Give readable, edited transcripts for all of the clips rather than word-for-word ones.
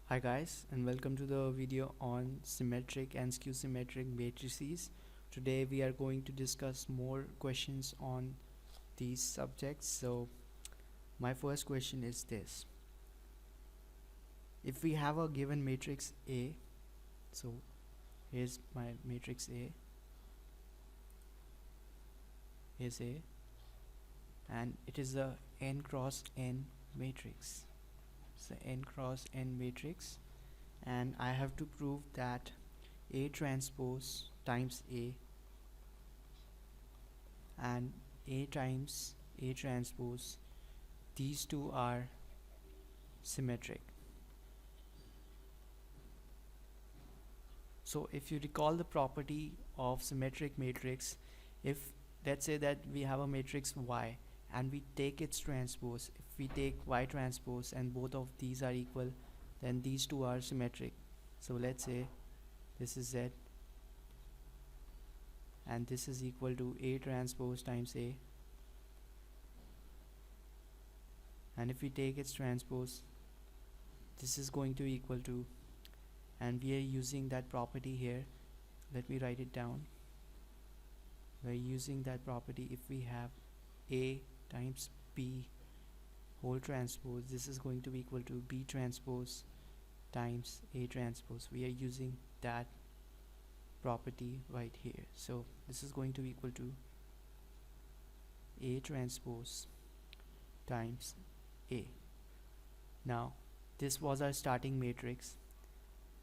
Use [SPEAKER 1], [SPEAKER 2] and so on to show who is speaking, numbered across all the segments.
[SPEAKER 1] Hi guys, and welcome to the video on symmetric and skew symmetric matrices. Today we are going to discuss more questions on these subjects. So my first question is this: if we have a given matrix A, so here's my matrix A is A, and it is a n cross n matrix. It's a n cross n matrix, and I have to prove that A transpose times A and A times A transpose, these two are symmetric. So if you recall the property of symmetric matrix, if let's say that we have a matrix Y and we take its transpose, if we take Y transpose and both of these are equal, then these two are symmetric. So let's say this is Z and this is equal to A transpose times A, and if we take its transpose, this is going to equal to, and we are using that property here. Let me write it down. We're using that property. If we have A times B whole transpose, this is going to be equal to B transpose times A transpose. We are using that property right here. So this is going to be equal to A transpose times A. Now this was our starting matrix,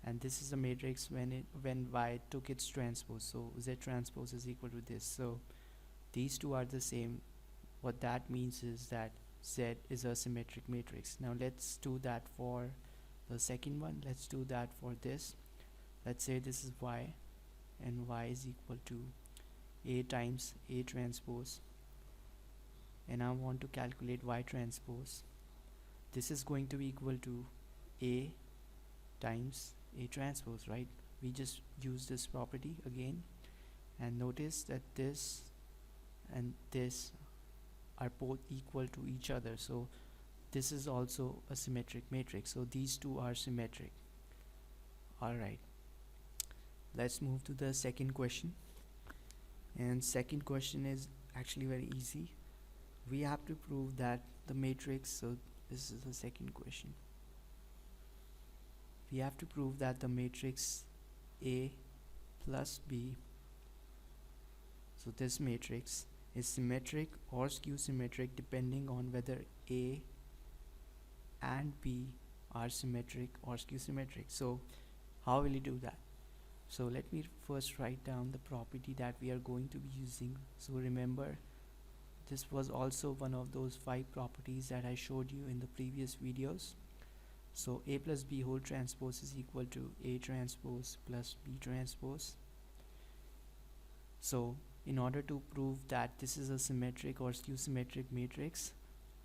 [SPEAKER 1] and this is the matrix when Y took its transpose. So Z transpose is equal to this. So these two are the same. What that means is that Z is a symmetric matrix. Now let's do that for the second one. Let's do that for this. Let's say this is Y, and Y is equal to A times A transpose, and I want to calculate Y transpose. This is going to be equal to A times A transpose, right? We just use this property again, and notice that this and this are both equal to each other. So this is also a symmetric matrix. So these two are symmetric. Alright, let's move to the second question. And second question is actually very easy. We have to prove that the matrix, so this is the second question. We have to prove that the matrix A plus B, so this matrix is symmetric or skew symmetric depending on whether A and B are symmetric or skew symmetric. So how will you do that? So let me first write down the property that we are going to be using. So remember, this was also one of those 5 properties that I showed you in the previous videos. So A plus B whole transpose is equal to A transpose plus B transpose. So in order to prove that this is a symmetric or skew symmetric matrix,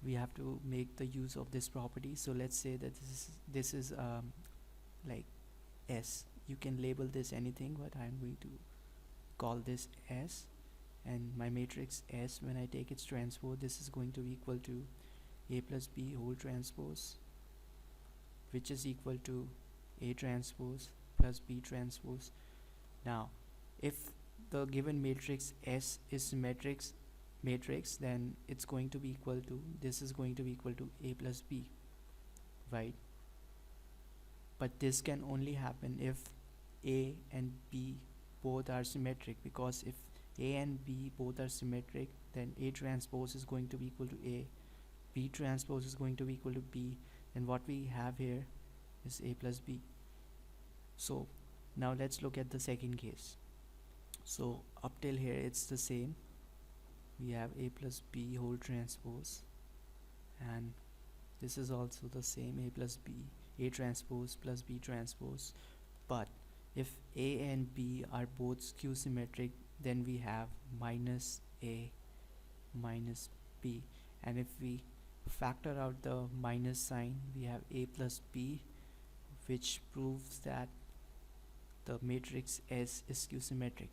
[SPEAKER 1] we have to make the use of this property. So let's say that this is like S. You can label this anything, but I'm going to call this S, and my matrix S, when I take its transpose, this is going to be equal to A plus B whole transpose, which is equal to A transpose plus B transpose. Now if the given matrix S is symmetric matrix, then it's going to be equal to, this is going to be equal to A plus B, right? But this can only happen if A and B both are symmetric, because if A and B both are symmetric, then A transpose is going to be equal to A, B transpose is going to be equal to B, and what we have here is A plus B. So now let's look at the second case. So up till here it's the same. We have A plus B whole transpose, and this is also the same, A plus B, A transpose plus B transpose. But if A and B are both skew symmetric, then we have minus A minus B, and if we factor out the minus sign, we have A plus B, which proves that the matrix S is skew symmetric.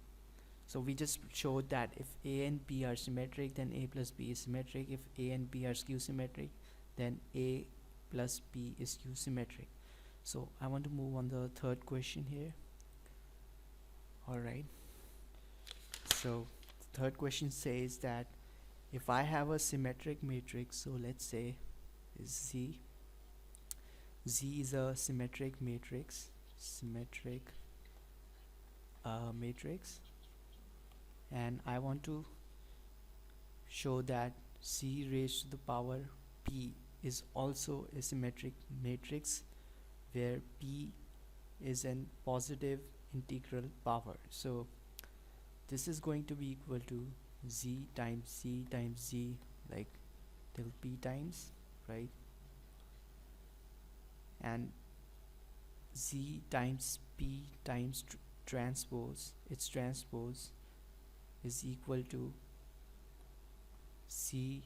[SPEAKER 1] So we just showed that if A and B are symmetric, then A plus B is symmetric. If A and B are skew symmetric, then A plus B is skew symmetric. So I want to move on the third question here. Alright, so the third question says that if I have a symmetric matrix, so let's say is Z is a symmetric matrix, matrix, and I want to show that C raised to the power P is also a symmetric matrix where P is an positive integral power. So this is going to be equal to Z times Z times Z, like till P times, right? And Z times P times transpose, its transpose is equal to C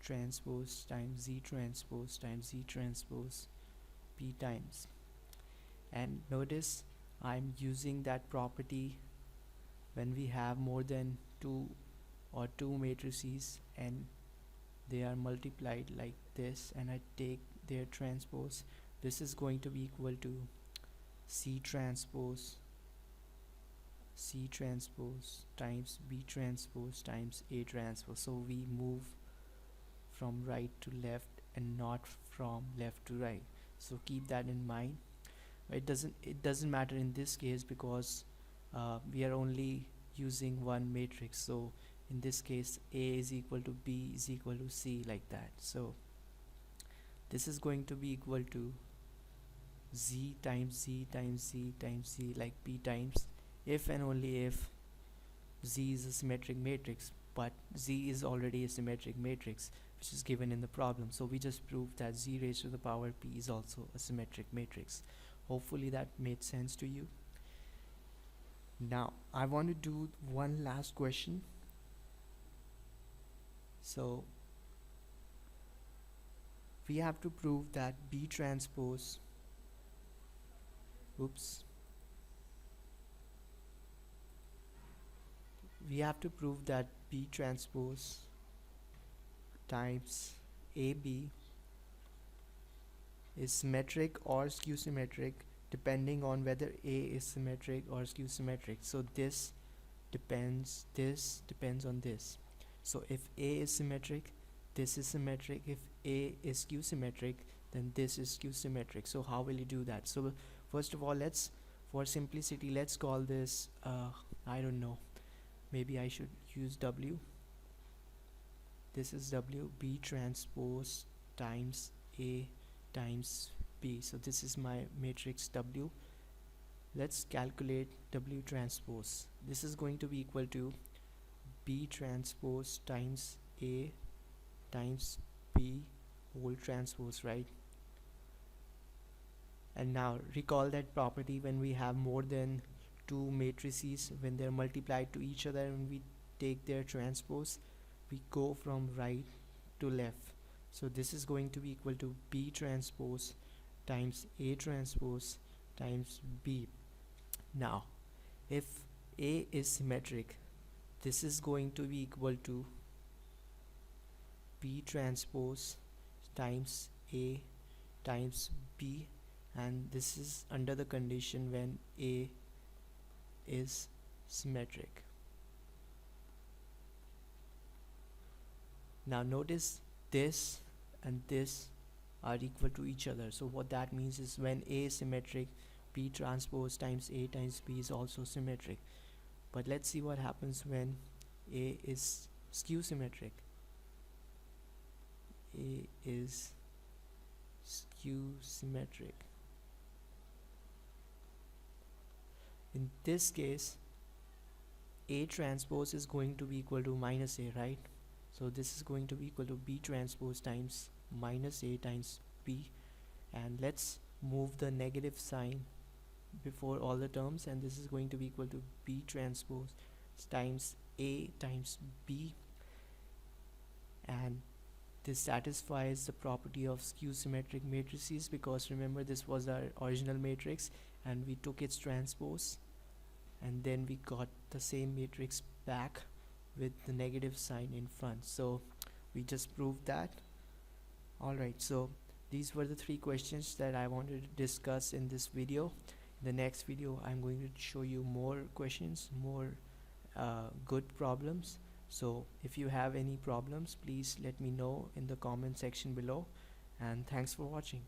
[SPEAKER 1] transpose times Z transpose times Z transpose P times. And notice I'm using that property when we have more than two matrices and they are multiplied like this, and I take their transpose. This is going to be equal to C transpose times B transpose times A transpose. So we move from right to left and not from left to right, so keep that in mind. It doesn't matter in this case because we are only using one matrix. So in this case A is equal to B is equal to C, like that. So this is going to be equal to Z times Z times Z times Z, like P times, if and only if Z is a symmetric matrix. But Z is already a symmetric matrix, which is given in the problem. So we just proved that Z raised to the power P is also a symmetric matrix. Hopefully that made sense to you. Now I want to do one last question. So we have to prove that B transpose, we have to prove that B transpose times AB is symmetric or skew symmetric, depending on whether A is symmetric or skew symmetric. So this depends on this. So if A is symmetric, this is symmetric. If A is skew symmetric, then this is skew symmetric. So how will you do that? So first of all, for simplicity, let's call this I don't know, maybe I should use W. This is W, B transpose times A times B. So this is my matrix W. Let's calculate W transpose. This is going to be equal to B transpose times A times B whole transpose, right? And now recall that property when we have more than two matrices, when they're multiplied to each other and we take their transpose, we go from right to left. So this is going to be equal to B transpose times A transpose times B. Now if A is symmetric, this is going to be equal to B transpose times A times B, and this is under the condition when A is symmetric. Now notice this and this are equal to each other. So what that means is when A is symmetric, B transpose times A times B is also symmetric. But let's see what happens when A is skew symmetric. A is skew symmetric. In this case, A transpose is going to be equal to minus A, right? So this is going to be equal to B transpose times minus A times B, and let's move the negative sign before all the terms, and this is going to be equal to B transpose times A times B, and this satisfies the property of skew symmetric matrices, because remember this was our original matrix and we took its transpose and then we got the same matrix back with the negative sign in front. So we just proved that. Alright, so These were the 3 questions that I wanted to discuss in this video. In the next video, I'm going to show you more questions, more good problems. So if you have any problems, please let me know in the comment section below, and thanks for watching.